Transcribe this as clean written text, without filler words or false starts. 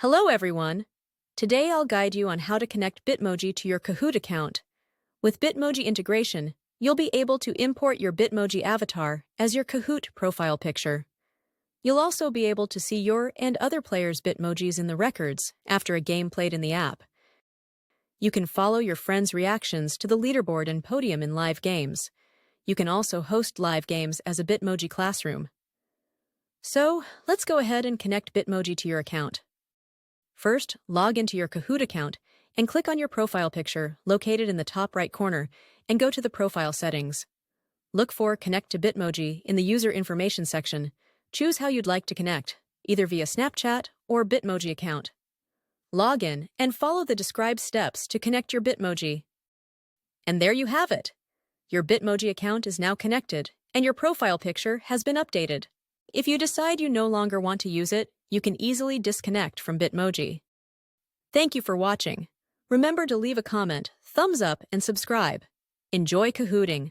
Hello everyone! Today I'll guide you on how to connect Bitmoji to your Kahoot account. With Bitmoji integration, you'll be able to import your Bitmoji avatar as your Kahoot profile picture. You'll also be able to see your and other players' Bitmojis in the records after a game played in the app. You can follow your friends' reactions to the leaderboard and podium in live games. You can also host live games as a Bitmoji classroom. So, let's go ahead and connect Bitmoji to your account. First, log into your Kahoot account and click on your profile picture located in the top right corner and go to the profile settings. Look for Connect to Bitmoji in the user information section. Choose how you'd like to connect, either via Snapchat or Bitmoji account. Log in and follow the described steps to connect your Bitmoji. And there you have it! Your Bitmoji account is now connected and your profile picture has been updated. If you decide you no longer want to use it, you can easily disconnect from Bitmoji. Thank you for watching. Remember to leave a comment, thumbs up, and subscribe. Enjoy Kahooting!